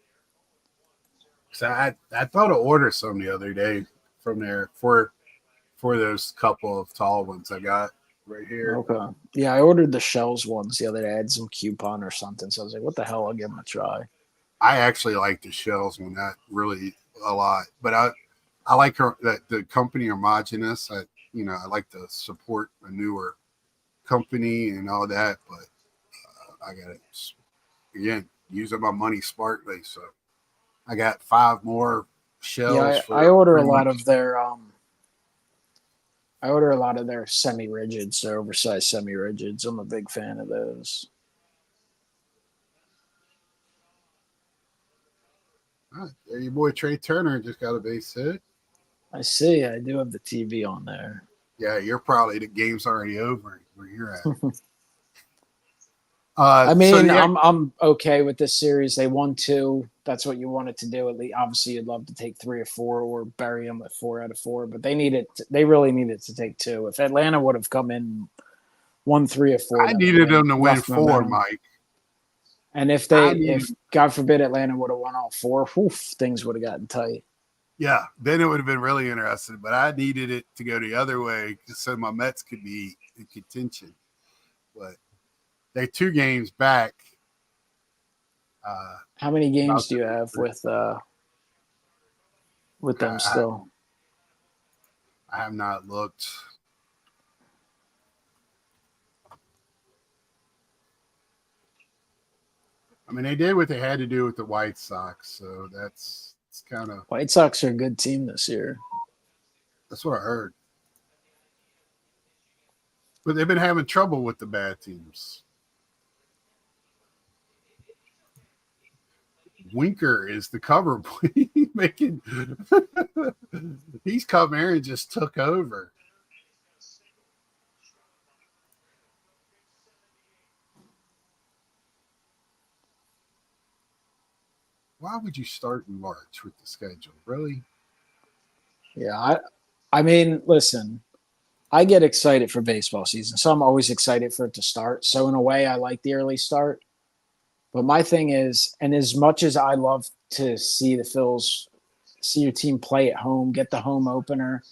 So I thought I ordered some the other day from there for those couple of tall ones I got right here. Okay. Yeah, I ordered the shells ones the other day. I had some coupon or something, so I was like, "What the hell? I'll give them a try." I actually like the shells one that really a lot, but I like that the company homogenous. I like to support a newer company and all that, but I got to again using my money smartly. So I got 5 more shells. Yeah, I order a lot of their I order a lot of their semi-rigids, their oversized semi-rigids. I'm a big fan of those. Right, there your boy Trey Turner just got a base hit. I see. I do have the TV on there. Yeah, you're probably the game's already over where you're at. I mean, I'm okay with this series. They won 2. That's what you wanted to do. At least, obviously, you'd love to take 3 or 4 or bury them at 4 out of 4. But they really needed to take 2. If Atlanta would have come in 1, 3 or 4, I needed them to win 4, Mike. And if God forbid Atlanta would have won all 4, things would have gotten tight. Yeah, then it would have been really interesting. But I needed it to go the other way so my Mets could be in contention. But they're 2 games back. How many games do you have with them still? I have not looked. I mean, they did what they had to do with the White Sox, so it's kind of. White Sox are a good team this year. That's what I heard. But they've been having trouble with the bad teams. Winker is the cover boy. He's come here and just took over. Why would you start in March with the schedule? Really? Yeah, I mean, listen, I get excited for baseball season, so I'm always excited for it to start. So in a way, I like the early start. But my thing is, and as much as I love to see the Phils, see your team play at home, get the home opener,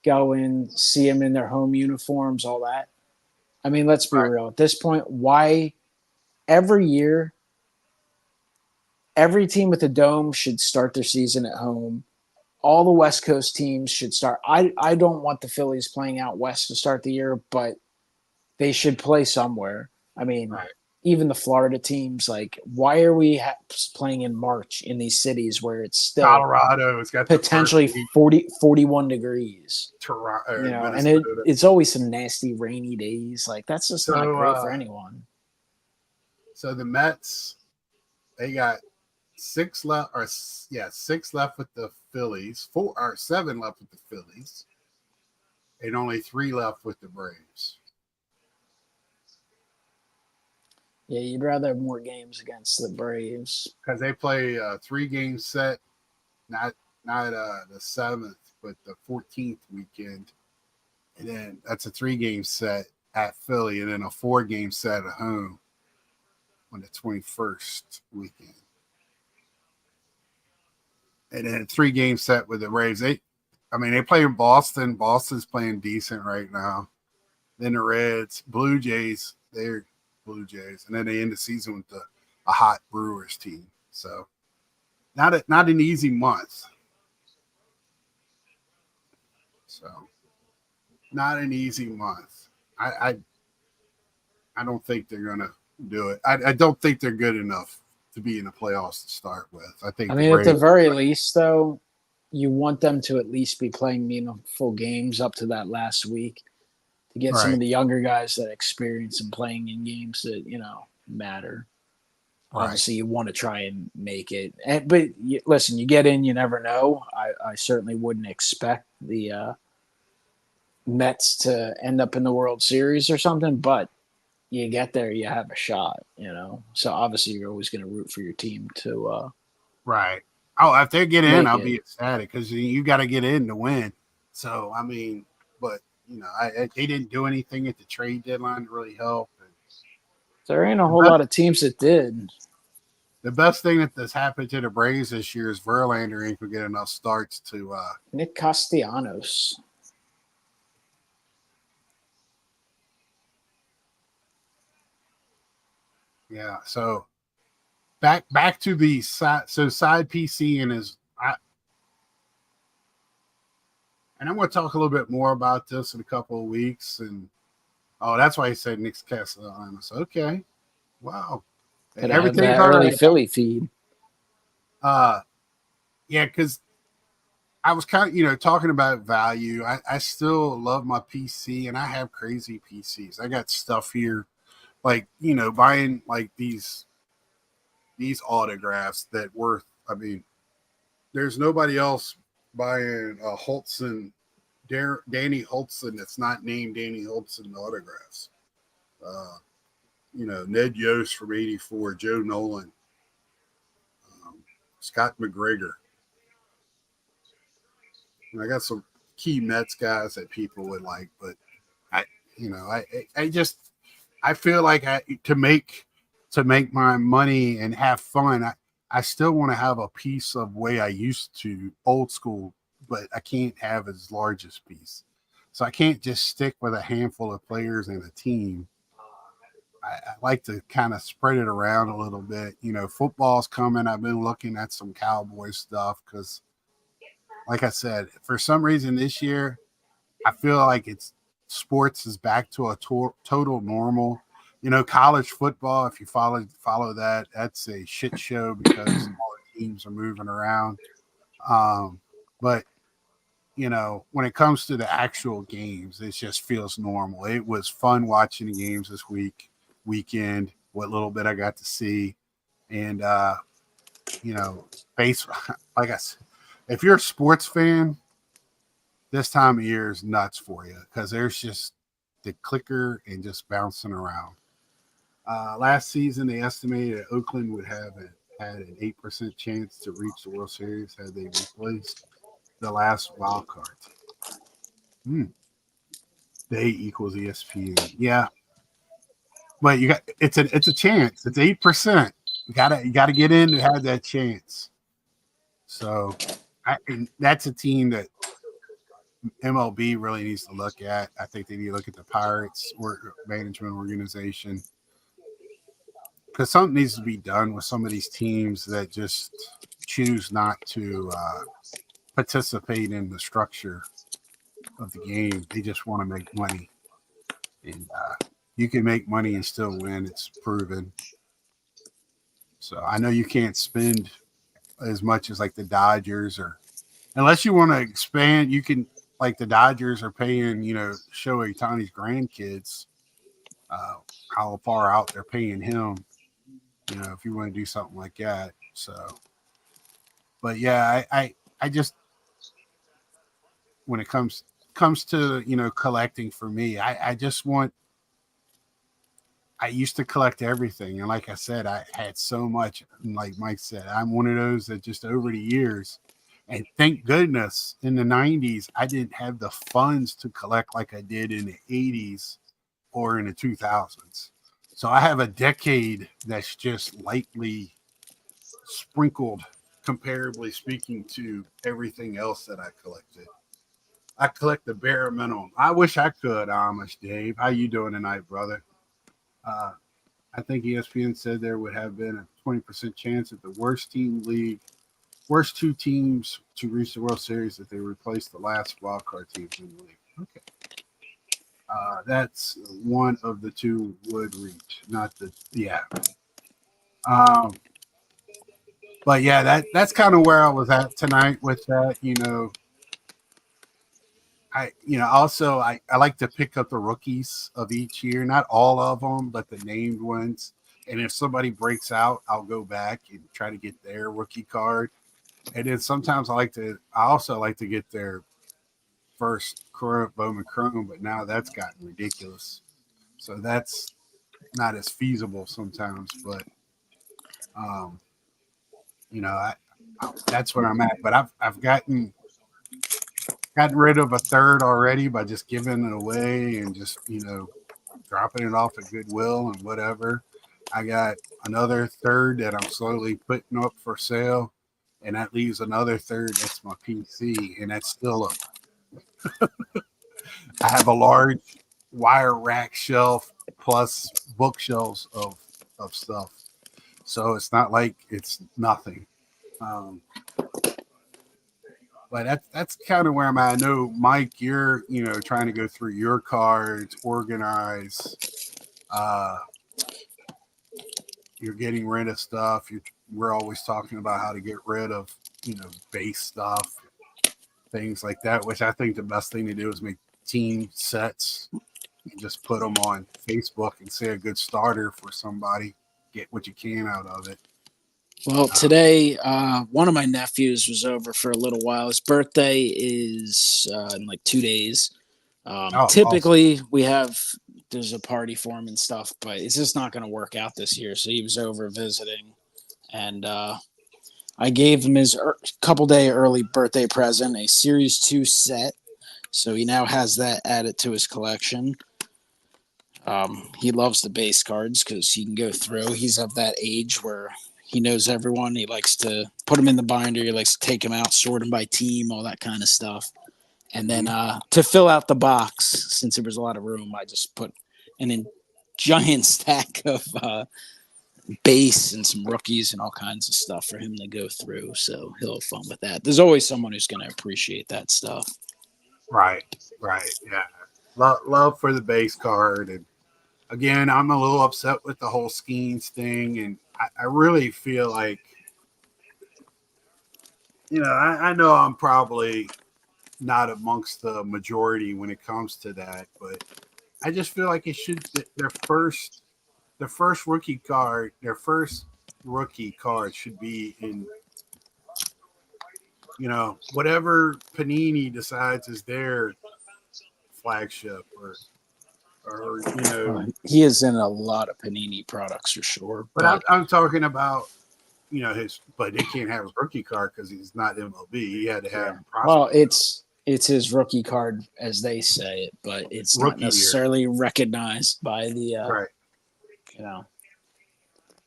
go in, see them in their home uniforms, all that. I mean, let's be real. At this point, why every year, every team with a dome should start their season at home. All the West Coast teams should start. I don't want the Phillies playing out west to start the year, but they should play somewhere. I mean, Right. even the Florida teams, like, why are we playing in March in these cities where it's still Colorado has got the first potentially week. 41 degrees? Toronto, And Minnesota. it's always some nasty rainy days. Like, that's just not So, great for anyone. so the Mets, they got 6 left with the Phillies, 7 left with the Phillies, and only 3 left with the Braves. Yeah, you'd rather have more games against the Braves. Because they play a 3-game set, not the 7th, but the 14th weekend. And then that's a 3-game set at Philly, and then a 4-game set at home on the 21st weekend. And then a 3-game set with the Braves. They play in Boston. Boston's playing decent right now. Then the Reds, Blue Jays, they're Blue Jays, and then they end the season with a hot Brewers team. So not an easy month. So not an easy month. I don't think they're gonna do it. I don't think they're good enough to be in the playoffs to start with. I mean, at the very least, though, you want them to at least be playing meaningful games up to that last week to get some of the younger guys that experience and playing in games that, matter. Right. Obviously, you want to try and make it. But listen, you get in, you never know. I certainly wouldn't expect the Mets to end up in the World Series or something, but you get there, you have a shot, So obviously, you're always going to root for your team to right. Oh, if they get in, I'll be ecstatic because you got to get in to win. So, but they didn't do anything at the trade deadline to really help. There ain't a whole lot of teams that did. The best thing that's happened to the Braves this year is Verlander ain't gonna get enough starts to Nick Castellanos. Yeah, so back to the side PC and and I'm going to talk a little bit more about this in a couple of weeks. And that's why he said Nick Castellanos. Okay, wow, everything's all early right. Philly feed. Yeah, because I was kind of talking about value. I still love my PC, and I have crazy PCs. I got stuff here, like buying like these autographs that worth. There's nobody else buying a Hultzen, Danny Hultzen that's not named Danny Hultzen autographs. Ned Yost from '84, Joe Nolan, Scott McGregor. And I got some key Mets guys that people would like, but I feel like to make my money and have fun. I still want to have a piece of way I used to, old school, but I can't have as large a piece. So I can't just stick with a handful of players and a team. I like to kind of spread it around a little bit. Football's coming. I've been looking at some Cowboy stuff because, like I said, for some reason this year, I feel like sports is back to a total normal. College football, if you follow that, that's a shit show because all the teams are moving around. But when it comes to the actual games, it just feels normal. It was fun watching the games this weekend, what little bit I got to see. And, baseball, like I said, if you're a sports fan, this time of year is nuts for you because there's just the clicker and just bouncing around. Last season, they estimated that Oakland would had an 8% chance to reach the World Series had they replaced the last wild card. They equals ESPN. Yeah, but it's a chance. It's 8%. You gotta get in to have that chance. So, that's a team that MLB really needs to look at. I think they need to look at the Pirates management organization because something needs to be done with some of these teams that just choose not to participate in the structure of the game. They just want to make money. And you can make money and still win. It's proven. So I know you can't spend as much as like the Dodgers, or unless you want to expand, you can, like the Dodgers are paying, Shohei Ohtani's grandkids, uh, how far out they're paying him, if you want to do something like that. So, but yeah, I just, when it comes to, collecting for me, I just want, I used to collect everything. And like I said, I had so much. And like Mike said, I'm one of those that just over the years, and thank goodness in the 90s, I didn't have the funds to collect like I did in the 80s or in the 2000s. So I have a decade that's just lightly sprinkled, comparably speaking, to everything else that I collected. I collect the bare minimum. I wish I could, Amish Dave. How you doing tonight, brother? Uh, I think ESPN said there would have been a 20% chance that the worst two teams to reach the World Series if they replaced the last wild card teams in the league. Okay. That's one of the two would reach, not the, yeah. Um, but yeah, that's kind of where I was at tonight with that. Also I like to pick up the rookies of each year, not all of them, but the named ones. And if somebody breaks out, I'll go back and try to get their rookie card. And then sometimes I also like to get their first Bowman Chrome, but now that's gotten ridiculous. So that's not as feasible sometimes, but um, that's where I'm at. But I've gotten rid of a third already by just giving it away and just dropping it off at Goodwill and whatever. I got another third that I'm slowly putting up for sale, and that leaves another third that's my PC, and that's still I have a large wire rack shelf plus bookshelves of stuff, so it's not like it's nothing. Um, but that's kind of where I'm at. I know, Mike, you're trying to go through your cards, organize. Uh, you're getting rid of stuff. We're always talking about how to get rid of base stuff, things like that. Which I think the best thing to do is make team sets and just put them on Facebook and say a good starter for somebody. Get what you can out of it. Well, today, one of my nephews was over for a little while. His birthday is in like 2 days. Typically, awesome. There's a party for him and stuff, but it's just not going to work out this year. So he was over visiting, and I gave him his couple day early birthday present, a Series 2 set. So he now has that added to his collection. He loves the base cards because he can go through. He's of that age where he knows everyone. He likes to put them in the binder. He likes to take them out, sort them by team, all that kind of stuff. And then to fill out the box, since there was a lot of room, I just put a giant stack of base and some rookies and all kinds of stuff for him to go through. So he'll have fun with that. There's always someone who's going to appreciate that stuff. Right. Yeah. Love for the base card. And again, I'm a little upset with the whole Skeens thing. And I really feel like, I know I'm probably not amongst the majority when it comes to that, but I just feel like it should, their first rookie card, should be in, whatever Panini decides is their flagship, or he is in a lot of Panini products for sure. But I'm talking about but they can't have his rookie card because he's not MLB. He had to have. Yeah. Well, it's his rookie card as they say it, but it's rookie not necessarily recognized by the right.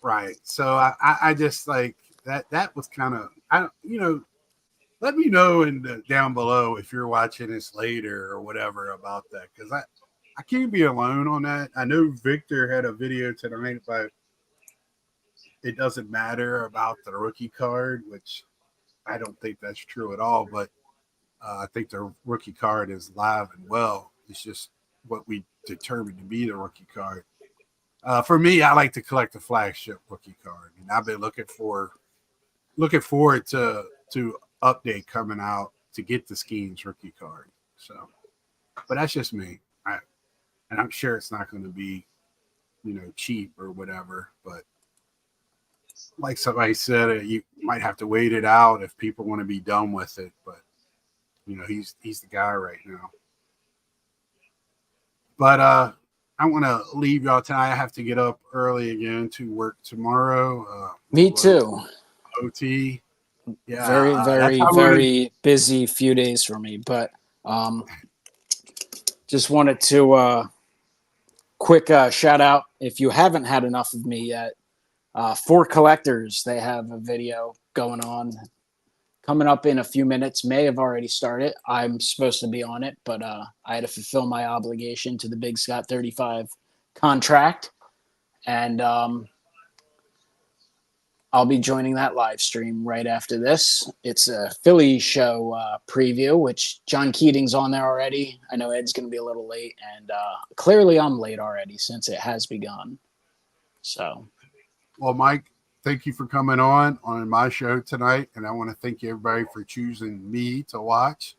Right. So I just like that. That was kind of let me know down below if you're watching this later or whatever about that, because I can't be alone on that. I know Victor had a video tonight about it doesn't matter about the rookie card, which I don't think that's true at all. But I think the rookie card is live and well. It's just what we determined to be the rookie card. For me, I like to collect the flagship rookie card, and I've been looking forward to update coming out to get the Schemes rookie card. So, but that's just me. And I'm sure it's not going to be, cheap or whatever. But like somebody said, you might have to wait it out if people want to be done with it. But he's the guy right now. But I want to leave y'all tonight. I have to get up early again to work tomorrow. Me too. OT. Yeah, Very, that's very, how very busy few days for me. But just wanted to quick shout out. If you haven't had enough of me yet, For Collectors, they have a video going on coming up in a few minutes. May have already started. I'm supposed to be on it, but I had to fulfill my obligation to the Big Scott 35 contract. And I'll be joining that live stream right after this. It's a Philly show preview, which John Keating's on there already. I know Ed's going to be a little late, and clearly I'm late already since it has begun. So, well, Mike, thank you for coming on my show tonight, and I want to thank everybody for choosing me to watch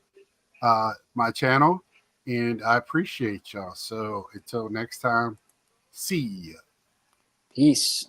my channel, and I appreciate y'all. So until next time, see ya. Peace.